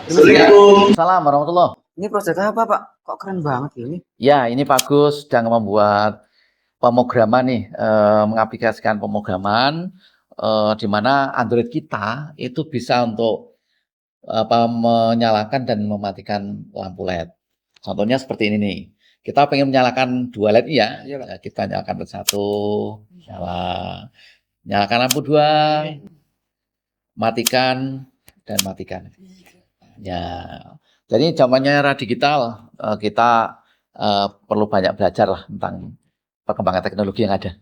Assalamualaikum. Salam warahmatullah. Ini proyek apa, Pak? Kok keren banget ini? Ya, ini bagus sedang membuat pemrograman nih, mengaplikasikan pemrograman, di mana Android kita itu bisa untuk menyalakan dan mematikan lampu LED. Contohnya seperti ini nih. Kita pengen menyalakan 2 LED ya, Iya, Pak. kita nyalakan satu, nyala. Nyalakan lampu 2, matikan dan matikan. Ya. Jadi zamannya era digital, kita perlu banyak belajar lah tentang perkembangan teknologi yang ada.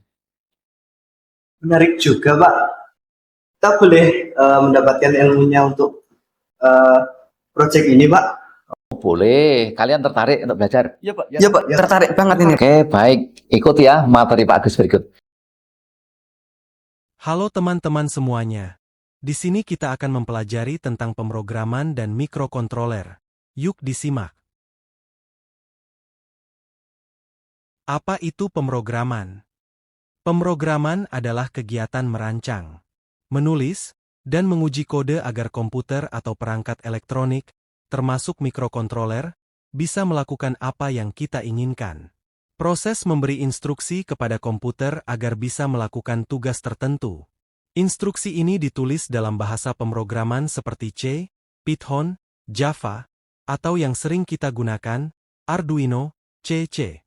Menarik juga, Pak. Kita boleh mendapatkan ilmunya untuk proyek ini, Pak. Boleh, kalian tertarik untuk belajar? Iya, Pak. Iya, Pak. Tertarik banget ini. Oke, baik. Ikuti ya materi Pak Agus berikut. Halo teman-teman semuanya. Di sini kita akan mempelajari tentang pemrograman dan mikrokontroler. Yuk disimak. Apa itu pemrograman? Pemrograman adalah kegiatan merancang, menulis, dan menguji kode agar komputer atau perangkat elektronik, termasuk mikrokontroler, bisa melakukan apa yang kita inginkan. Proses memberi instruksi kepada komputer agar bisa melakukan tugas tertentu. Instruksi ini ditulis dalam bahasa pemrograman seperti C, Python, Java, atau yang sering kita gunakan, Arduino, CC.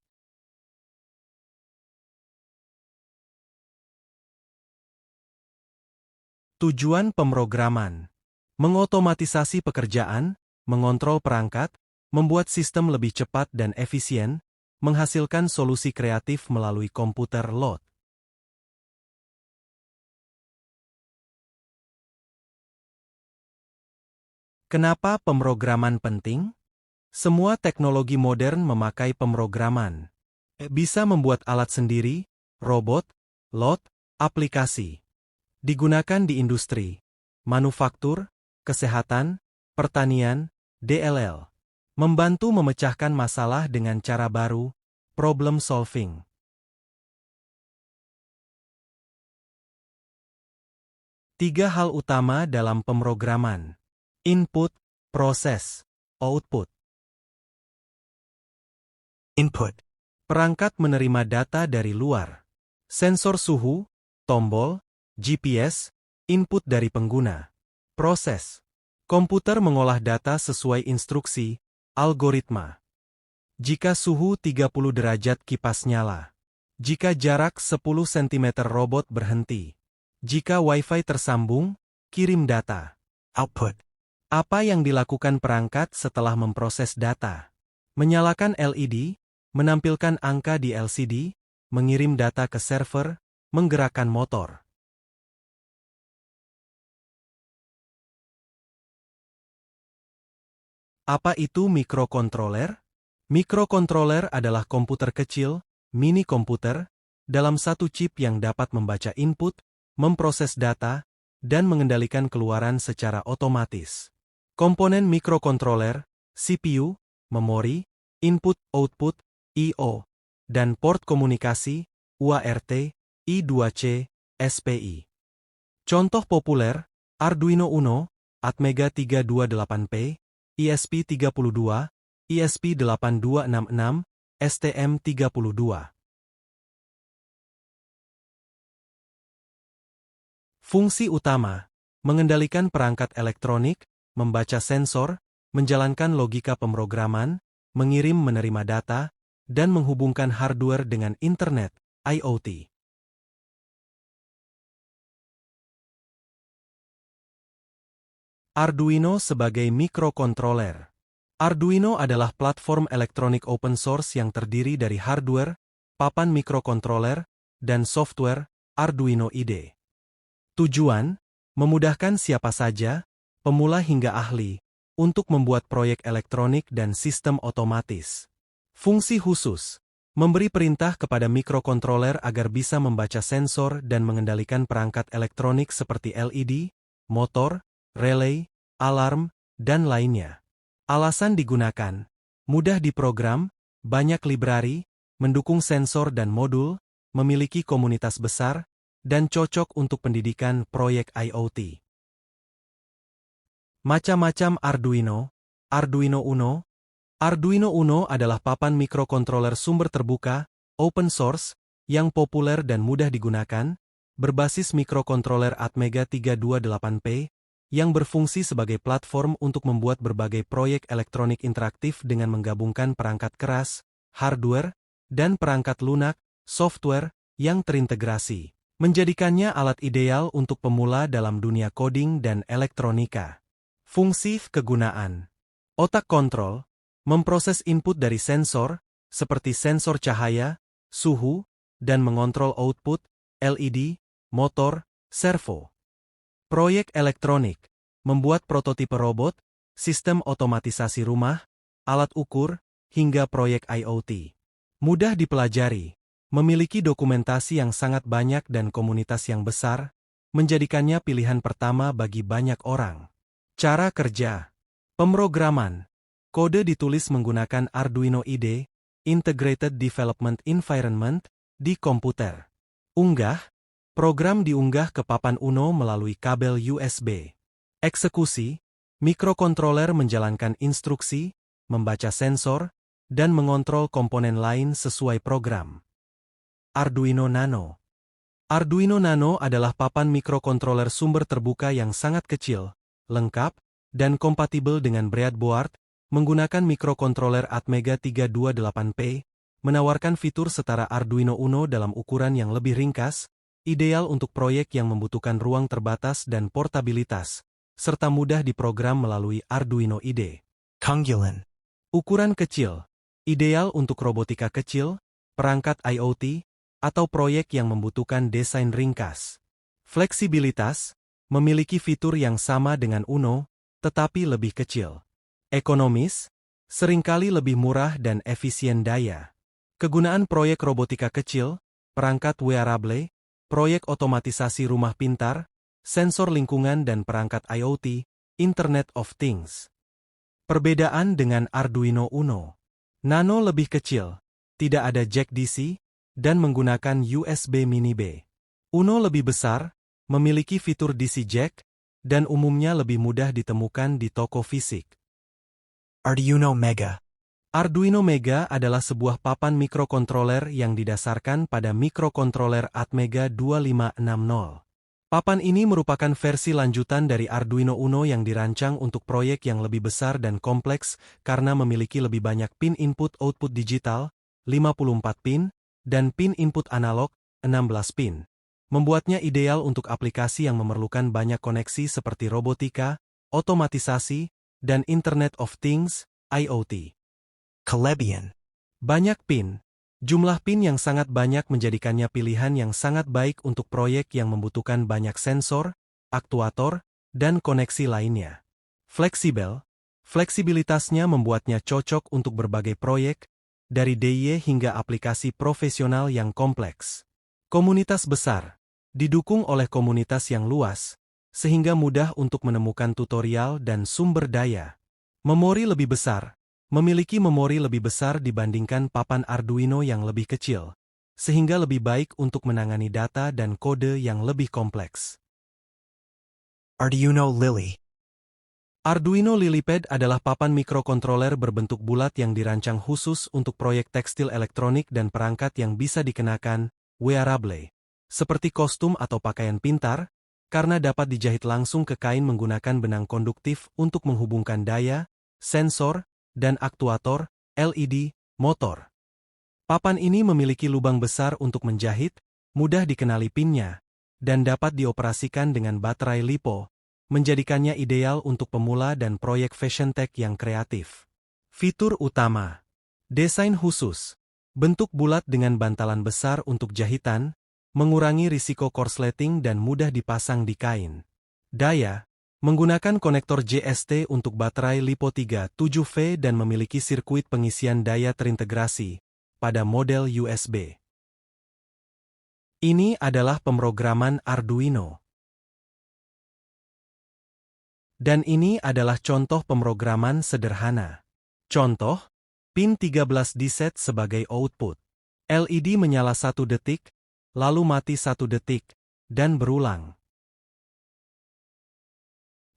Tujuan pemrograman: mengotomatisasi pekerjaan, mengontrol perangkat, membuat sistem lebih cepat dan efisien, menghasilkan solusi kreatif melalui komputer load. Kenapa pemrograman penting? Semua teknologi modern memakai pemrograman. Bisa membuat alat sendiri, robot, lot, aplikasi. Digunakan di industri, manufaktur, kesehatan, pertanian, DLL. Membantu memecahkan masalah dengan cara baru, problem solving. Tiga hal utama dalam pemrograman: input, proses, output. Input. Perangkat menerima data dari luar. Sensor suhu, tombol, GPS, input dari pengguna. Proses. Komputer mengolah data sesuai instruksi, algoritma. Jika suhu 30 derajat kipas nyala. Jika jarak 10 cm robot berhenti. Jika Wi-Fi tersambung, kirim data. Output. Apa yang dilakukan perangkat setelah memproses data? Menyalakan LED, menampilkan angka di LCD, mengirim data ke server, menggerakkan motor. Apa itu mikrokontroler? Mikrokontroler adalah komputer kecil, mini komputer, dalam satu chip yang dapat membaca input, memproses data, dan mengendalikan keluaran secara otomatis. Komponen mikrokontroler, CPU, memori, input-output, I/O, dan port komunikasi, UART, I2C, SPI. Contoh populer, Arduino Uno, Atmega 328P, ESP32, ESP8266, STM32. Fungsi utama: mengendalikan perangkat elektronik, membaca sensor, menjalankan logika pemrograman, mengirim-menerima data, dan menghubungkan hardware dengan internet, IoT. Arduino sebagai mikrokontroler. Arduino adalah platform elektronik open source yang terdiri dari hardware, papan mikrokontroler, dan software, Arduino IDE. Tujuan: memudahkan siapa saja, pemula hingga ahli, untuk membuat proyek elektronik dan sistem otomatis. Fungsi khusus: memberi perintah kepada mikrokontroler agar bisa membaca sensor dan mengendalikan perangkat elektronik seperti LED, motor, relay, alarm, dan lainnya. Alasan digunakan: mudah diprogram, banyak library, mendukung sensor dan modul, memiliki komunitas besar, dan cocok untuk pendidikan proyek IoT. Macam-macam Arduino, Arduino Uno. Arduino Uno adalah papan mikrokontroler sumber terbuka, open source, yang populer dan mudah digunakan, berbasis mikrokontroler Atmega 328P, yang berfungsi sebagai platform untuk membuat berbagai proyek elektronik interaktif dengan menggabungkan perangkat keras, hardware, dan perangkat lunak, software, yang terintegrasi, menjadikannya alat ideal untuk pemula dalam dunia coding dan elektronika. Fungsi kegunaan: otak kontrol, memproses input dari sensor, seperti sensor cahaya, suhu, dan mengontrol output, LED, motor, servo. Proyek elektronik, membuat prototipe robot, sistem otomatisasi rumah, alat ukur, hingga proyek IoT. Mudah dipelajari, memiliki dokumentasi yang sangat banyak dan komunitas yang besar, menjadikannya pilihan pertama bagi banyak orang. Cara kerja: pemrograman. Kode ditulis menggunakan Arduino IDE, Integrated Development Environment, di komputer. Unggah. Program diunggah ke papan Uno melalui kabel USB. Eksekusi. Mikrokontroler menjalankan instruksi, membaca sensor, dan mengontrol komponen lain sesuai program. Arduino Nano. Arduino Nano adalah papan mikrokontroler sumber terbuka yang sangat kecil, lengkap, dan kompatibel dengan breadboard, menggunakan mikrokontroler Atmega 328P, menawarkan fitur setara Arduino Uno dalam ukuran yang lebih ringkas, ideal untuk proyek yang membutuhkan ruang terbatas dan portabilitas, serta mudah diprogram melalui Arduino IDE. Kunggulan. Ukuran kecil, ideal untuk robotika kecil, perangkat IoT, atau proyek yang membutuhkan desain ringkas. Fleksibilitas, memiliki fitur yang sama dengan Uno, tetapi lebih kecil. Ekonomis, seringkali lebih murah dan efisien daya. Kegunaan proyek robotika kecil, perangkat wearable, proyek otomatisasi rumah pintar, sensor lingkungan dan perangkat IoT, Internet of Things. Perbedaan dengan Arduino Uno. Nano lebih kecil, tidak ada jack DC, dan menggunakan USB Mini B. Uno lebih besar, memiliki fitur DC jack, dan umumnya lebih mudah ditemukan di toko fisik. Arduino Mega. Arduino Mega adalah sebuah papan mikrokontroler yang didasarkan pada mikrokontroler Atmega 2560. Papan ini merupakan versi lanjutan dari Arduino Uno yang dirancang untuk proyek yang lebih besar dan kompleks karena memiliki lebih banyak pin input-output digital, 54 pin, dan pin input analog, 16 pin. Membuatnya ideal untuk aplikasi yang memerlukan banyak koneksi seperti robotika, otomatisasi, dan Internet of Things, IoT. Kelebihan. Banyak pin. Jumlah pin yang sangat banyak menjadikannya pilihan yang sangat baik untuk proyek yang membutuhkan banyak sensor, aktuator, dan koneksi lainnya. Fleksibel. Fleksibilitasnya membuatnya cocok untuk berbagai proyek, dari DIY hingga aplikasi profesional yang kompleks. Komunitas besar. Didukung oleh komunitas yang luas, sehingga mudah untuk menemukan tutorial dan sumber daya. Memori lebih besar. Memiliki memori lebih besar dibandingkan papan Arduino yang lebih kecil, sehingga lebih baik untuk menangani data dan kode yang lebih kompleks. Arduino Lily. Arduino LilyPad adalah papan mikrokontroler berbentuk bulat yang dirancang khusus untuk proyek tekstil elektronik dan perangkat yang bisa dikenakan, wearable, seperti kostum atau pakaian pintar, karena dapat dijahit langsung ke kain menggunakan benang konduktif untuk menghubungkan daya, sensor, dan aktuator, LED, motor. Papan ini memiliki lubang besar untuk menjahit, mudah dikenali pinnya, dan dapat dioperasikan dengan baterai LiPo, menjadikannya ideal untuk pemula dan proyek fashion tech yang kreatif. Fitur utama. Desain khusus. Bentuk bulat dengan bantalan besar untuk jahitan, mengurangi risiko korsleting dan mudah dipasang di kain. Daya. Menggunakan konektor JST untuk baterai LiPo 37V dan memiliki sirkuit pengisian daya terintegrasi pada model USB. Ini adalah pemrograman Arduino. Dan ini adalah contoh pemrograman sederhana. Contoh, pin 13 diset sebagai output. LED menyala 1 detik, lalu mati 1 detik, dan berulang.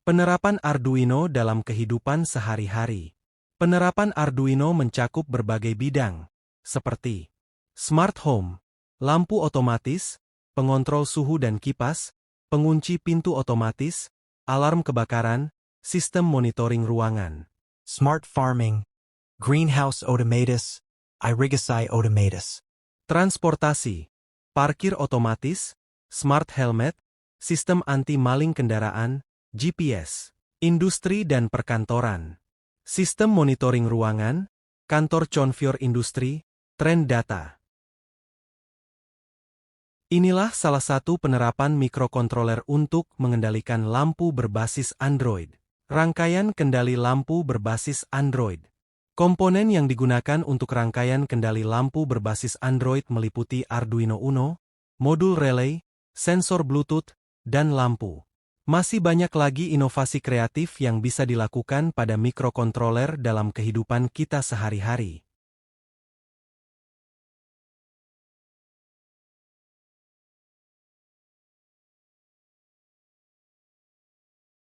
Penerapan Arduino dalam kehidupan sehari-hari. Penerapan Arduino mencakup berbagai bidang, seperti smart home, lampu otomatis, pengontrol suhu dan kipas, pengunci pintu otomatis, alarm kebakaran, sistem monitoring ruangan. Smart farming, greenhouse automatus, irrigasi automatus. Transportasi, parkir otomatis, smart helmet, sistem anti-maling kendaraan, GPS. Industri dan perkantoran. Sistem monitoring ruangan, kantor Confior Industri, tren data. Inilah salah satu penerapan mikrokontroler untuk mengendalikan lampu berbasis Android. Rangkaian kendali lampu berbasis Android. Komponen yang digunakan untuk rangkaian kendali lampu berbasis Android meliputi Arduino Uno, modul relay, sensor Bluetooth, dan lampu. Masih banyak lagi inovasi kreatif yang bisa dilakukan pada mikrokontroler dalam kehidupan kita sehari-hari.